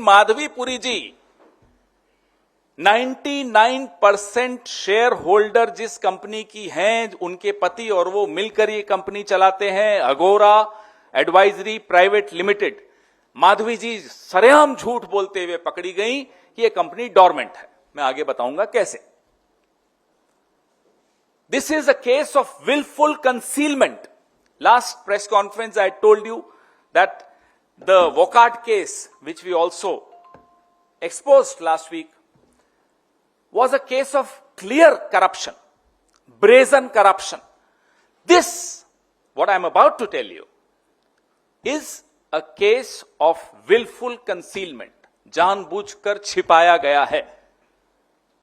माधवीपुरी जी 99% share holder जिस company की हैं, उनके पति और वो मिलकर ये कंपनी चलाते हैं, अगोरा एडवाइजरी प्राइवेट लिमिटेड। माधवी जी सरेआम झूठ बोलते हुए पकड़ी गई कि ये कंपनी डोरमेंट है। मैं आगे बताऊंगा कैसे। This is a case of wilful concealment. Last press conference I told you that the Wockhardt case which we also exposed last week was a case of clear corruption, brazen corruption. This, what I am about to tell you, is a case of willful concealment. जानबूझकर छिपाया गया है।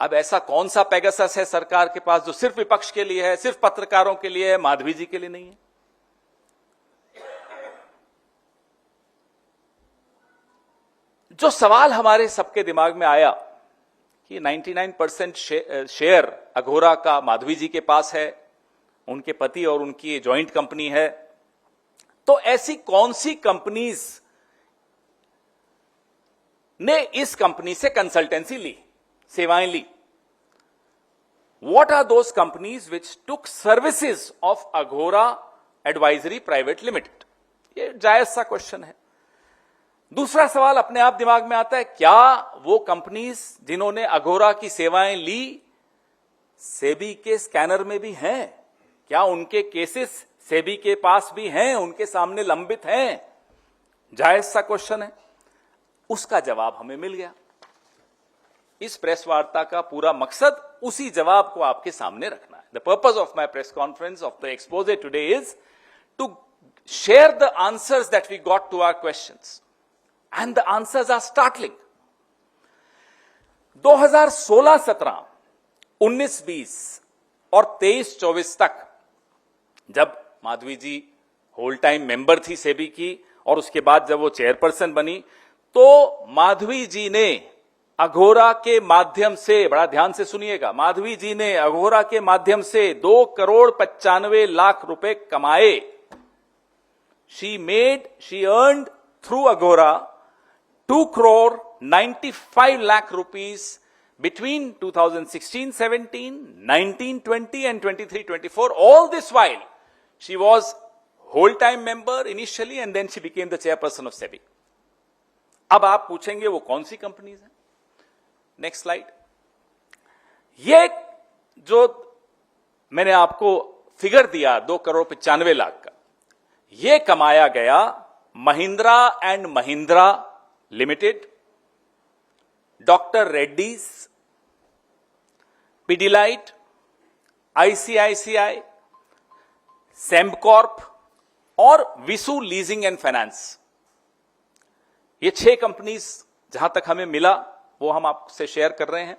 अब ऐसा कौन सा Pegasus है सरकार के पास जो सिर्फ विपक्ष के लिए है, सिर्फ पत्रकारों के लिए है, माधवी जी के लिए नहीं है? जो सवाल हमारे सबके दिमाग में आया कि 99% शेयर अघोरा का माधवी जी के पास है, उनके पति और उनकी जॉइंट कंपनी है, तो ऐसी कौन सी कंपनीज ने इस कंपनी से कंसल्टेंसी ली, सेवाएं ली? What are those companies which took services of Aghora advisory private limited? ये जायज सा क्वेश्चन है। दूसरा सवाल अपने आप दिमाग में आता है, क्या वो कंपनीज जिन्होंने अघोरा की सेवाएं ली सेबी के स्कैनर में भी हैं? क्या उनके केसेस सेबी के पास भी हैं, उनके सामने लंबित हैं? जायज सा क्वेश्चन है। उसका जवाब हमें मिल गया। इस प्रेस वार्ता का पूरा मकसद उसी जवाब को आपके सामने रखना है। The purpose of my press conference of the expose today is to share the answers that we got to our questions, and the answers are startling. 2016-17, 19-20 और 23-24 तक जब माधवी जी होल टाइम मेंबर थी सेबी की और उसके बाद जब वो चेयरपर्सन बनी, तो माधवी जी ने अघोरा के माध्यम से, बड़ा ध्यान से सुनिएगा, माधवी जी ने अघोरा के माध्यम से 2,95,00,000 रुपए कमाए। she earned through Agora 2,95,00,000 rupees between 2016-17, 19-20 and 23-24. All this while, she was whole-time member initially and then she became the chairperson of SEBI. अब आप पूछेंगे वो कौन सी कंपनीज हैं? Next slide. ये जो मैंने आपको फिगर दिया 2,95,00,000 का, ये कमाया गया Mahindra and Mahindra limited, doctor Reddy's, Pidilite, ICICI, Sembcorp और विसु लीजिंग एंड फाइनेंस। ये 6 कंपनीज जहां तक हमें मिला वो हम आपसे शेयर कर रहे हैं।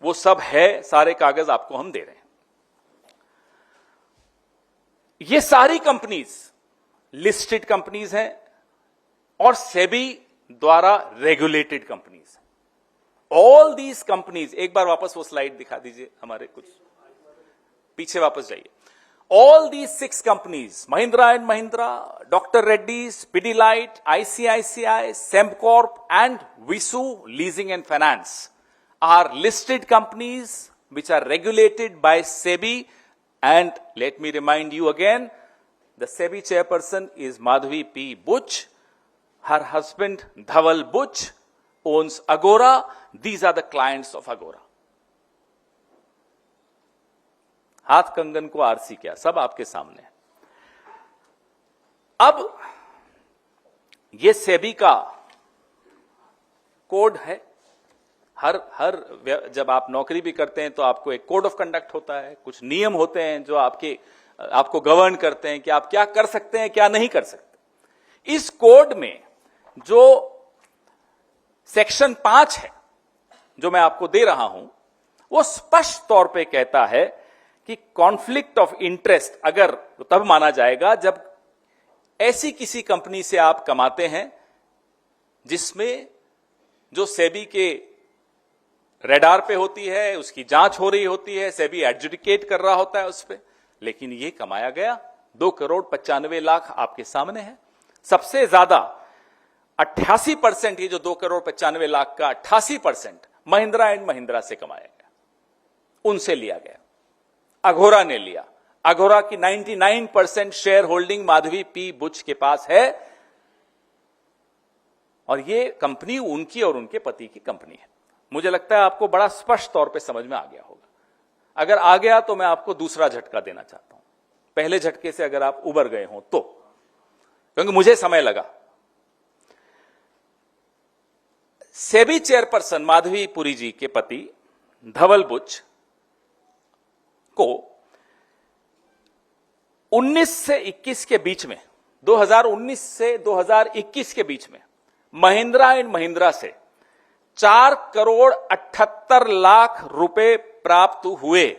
वो सब है, सारे कागज आपको हम दे रहे हैं। ये सारी कंपनीज लिस्टेड कंपनीज हैं और सेबी द्वारा regulated companies. All these companies, एक बार वापस वो स्लाइड दिखा दीजिए, हमारे कुछ पीछे वापस जाइए। All these 6 companies, Mahindra and Mahindra, doctor Reddy's, Pidilite, ICICI, Sembcorp and Visu leasing and finance are listed companies which are regulated by SEBI, and let me remind you again, the SEBI chairperson is Madhavi P. Buch. Her husband Dhaval Buch owns Agora. These are the clients of Agora. हाथ कंगन को RC क्या, सब आपके सामने है। अब ये सेबी का कोड है। हर जब आप नौकरी भी करते हैं तो आपको एक कोड ऑफ कंडक्ट होता है, कुछ नियम होते हैं जो आपको गवर्न करते हैं कि आप क्या कर सकते हैं, क्या नहीं कर सकते। इस कोड में जो सेक्शन 5 है जो मैं आपको दे रहा हूं, वो स्पष्ट तौर पे कहता है कि कॉन्फ्लिक्ट ऑफ इंटरेस्ट अगर तब माना जाएगा जब ऐसी किसी कंपनी से आप कमाते हैं जिसमें जो सेबी के रेडार पे होती है, उसकी जांच हो रही होती है, सेबी एडजुडिकेट कर रहा होता है उस पे, लेकिन ये कमाया गया 2,95,00,000 आपके सामने है। सबसे ज्यादा 88% ये जो 2,95,00,000 का 88% महिंद्रा एंड महिंद्रा से कमाया गया, उनसे लिया गया। अघोरा ने लिया। अघोरा की 99% share holding Madhabi P Buch के पास है और ये कंपनी उनकी और उनके पति की कंपनी है। मुझे लगता है आपको बड़ा स्पष्ट तौर पे समझ में आ गया होगा। अगर आ गया तो मैं आपको दूसरा झटका देना चाहता हूं, पहले झटके से अगर आप उबर गए हो तो, क्योंकि मुझे समय लगा। सेबी चेयरपर्सन माधवी पुरी जी के पति धवल बुच को 19 से 21 के बीच में, 2019 से 2021 के बीच में महिंद्रा एंड महिंद्रा से 4,78,00,000 रुपए प्राप्त हुए।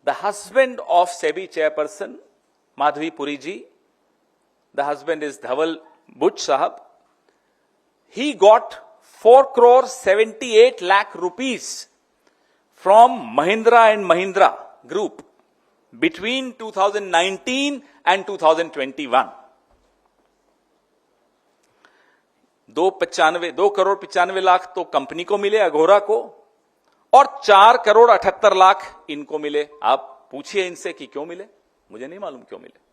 The husband of SEBI chairperson Madhabi Puri ji, the husband is Dhaval Buch साहब, he got 4,78,00,000 rupees from Mahindra and Mahindra Group between 2019 and 2021. 2,95,00,000 तो कंपनी को मिले अघोरा को और 4,78,00,000 इनको मिले। आप पूछिए इनसे कि क्यों मिले, मुझे नहीं मालूम क्यों मिले।